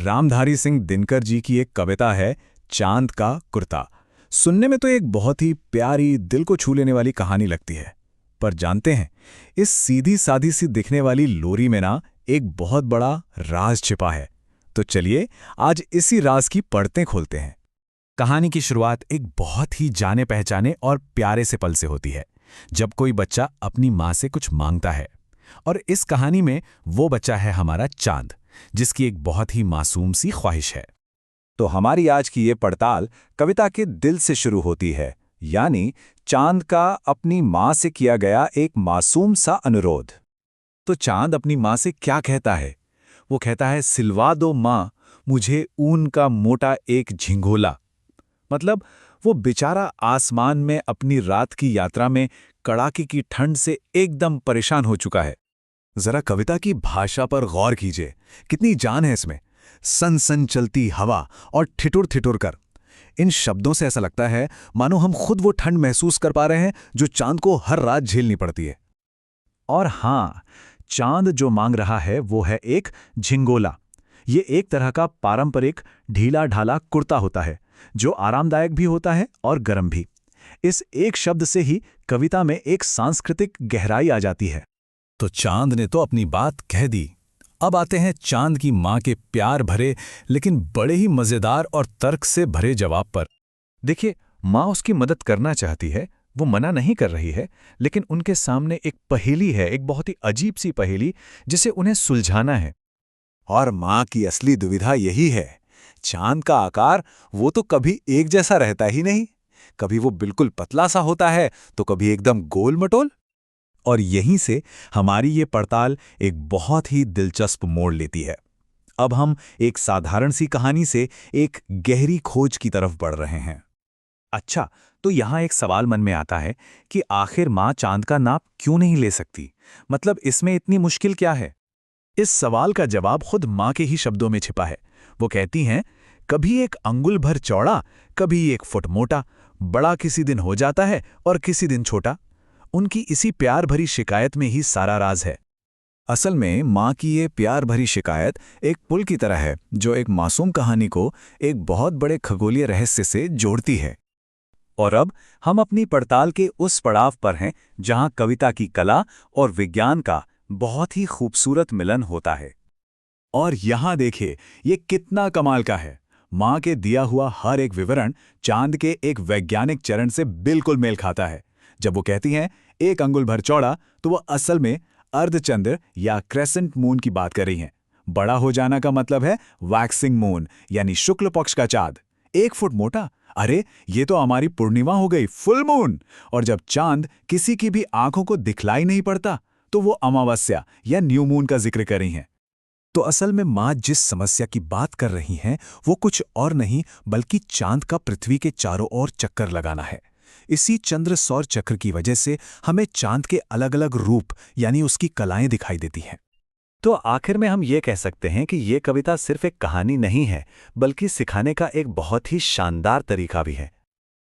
रामधारी सिंह दिनकर जी की एक कविता है चांद का कुर्ता। सुनने में तो एक बहुत ही प्यारी, दिल को छू लेने वाली कहानी लगती है, पर जानते हैं इस सीधी सादी सी दिखने वाली लोरी में ना एक बहुत बड़ा राज छिपा है। तो चलिए आज इसी राज की परतें खोलते हैं। कहानी की शुरुआत एक बहुत ही जाने पहचाने और प्यारे से पल से होती है, जब कोई बच्चा अपनी माँ से कुछ मांगता है। और इस कहानी में वो बच्चा है हमारा चांद, जिसकी एक बहुत ही मासूम सी ख्वाहिश है। तो हमारी आज की ये पड़ताल कविता के दिल से शुरू होती है, यानी चांद का अपनी माँ से किया गया एक मासूम सा अनुरोध। तो चांद अपनी माँ से क्या कहता है? वो कहता है, सिलवा दो माँ मुझे ऊन का मोटा एक झिंगोला। मतलब वो बेचारा आसमान में अपनी रात की यात्रा में कड़ाके की ठंड से एकदम परेशान हो चुका है। जरा कविता की भाषा पर गौर कीजिए, कितनी जान है इसमें। सन सन चलती हवा और ठिठुर ठिठुर कर। इन शब्दों से ऐसा लगता है मानो हम खुद वो ठंड महसूस कर पा रहे हैं जो चांद को हर रात झेलनी पड़ती है। और हाँ, चांद जो मांग रहा है वो है एक झिंगोला। ये एक तरह का पारंपरिक ढीला ढाला कुर्ता होता है, जो आरामदायक भी होता है और गर्म भी। इस एक शब्द से ही कविता में एक सांस्कृतिक गहराई आ जाती है। तो चांद ने तो अपनी बात कह दी। अब आते हैं चांद की माँ के प्यार भरे लेकिन बड़े ही मजेदार और तर्क से भरे जवाब पर। देखिए, माँ उसकी मदद करना चाहती है, वो मना नहीं कर रही है, लेकिन उनके सामने एक पहेली है, एक बहुत ही अजीब सी पहेली, जिसे उन्हें सुलझाना है। और माँ की असली दुविधा यही है, चांद का आकार वो तो कभी एक जैसा रहता ही नहीं। कभी वो बिल्कुल पतला सा होता है तो कभी एकदम गोल मटोल। और यहीं से हमारी ये पड़ताल एक बहुत ही दिलचस्प मोड़ लेती है। अब हम एक साधारण सी कहानी से एक गहरी खोज की तरफ बढ़ रहे हैं। अच्छा, तो यहाँ एक सवाल मन में आता है कि आखिर माँ चांद का नाप क्यों नहीं ले सकती? मतलब इसमें इतनी मुश्किल क्या है? इस सवाल का जवाब खुद माँ के ही शब्दों में छिपा है। वो कहती हैं, कभी एक अंगुल भर चौड़ा, कभी 1 फुट मोटा, बड़ा किसी दिन हो जाता है और किसी दिन छोटा। उनकी इसी प्यार भरी शिकायत में ही सारा राज है। असल में माँ की ये प्यार भरी शिकायत एक पुल की तरह है, जो एक मासूम कहानी को एक बहुत बड़े खगोलीय रहस्य से जोड़ती है। और अब हम अपनी पड़ताल के उस पड़ाव पर हैं जहां कविता की कला और विज्ञान का बहुत ही खूबसूरत मिलन होता है। और यहाँ देखिए, ये कितना कमाल का है। माँ के दिया हुआ हर एक विवरण चांद के एक वैज्ञानिक चरण से बिल्कुल मेल खाता है। जब वो कहती हैं 1 अंगुल भर चौड़ा, तो वो असल में अर्धचंद्र या क्रेसेंट मून की बात कर रही हैं। बड़ा हो जाना का मतलब है वैक्सिंग मून, यानी शुक्ल पक्ष का चांद। 1 फुट मोटा, अरे ये तो हमारी पूर्णिमा हो गई, फुल मून। और जब चांद किसी की भी आंखों को दिखलाई नहीं पड़ता, तो वो अमावस्या या न्यू मून का जिक्र कर रही हैं। तो असल में माँ जिस समस्या की बात कर रही हैं वो कुछ और नहीं बल्कि चांद का पृथ्वी के चारों ओर चक्कर लगाना है। इसी चंद्र सौर चक्र की वजह से हमें चांद के अलग अलग रूप यानी उसकी कलाएं दिखाई देती हैं। तो आखिर में हम ये कह सकते हैं कि ये कविता सिर्फ एक कहानी नहीं है, बल्कि सिखाने का एक बहुत ही शानदार तरीका भी है।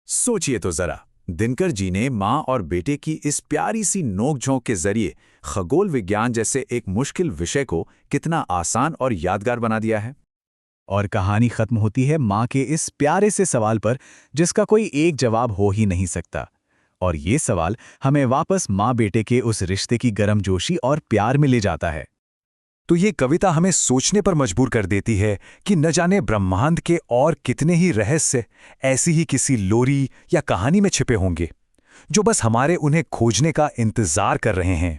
सोचिए तो जरा, दिनकर जी ने माँ और बेटे की इस प्यारी सी नोकझोंक के जरिए खगोल विज्ञान जैसे एक मुश्किल विषय को कितना आसान और यादगार बना दिया है। और कहानी खत्म होती है माँ के इस प्यारे से सवाल पर, जिसका कोई एक जवाब हो ही नहीं सकता। और ये सवाल हमें वापस माँ बेटे के उस रिश्ते की गर्मजोशी और प्यार में ले जाता है। तो ये कविता हमें सोचने पर मजबूर कर देती है कि न जाने ब्रह्मांड के और कितने ही रहस्य ऐसी ही किसी लोरी या कहानी में छिपे होंगे, जो बस हमारे उन्हें खोजने का इंतजार कर रहे हैं।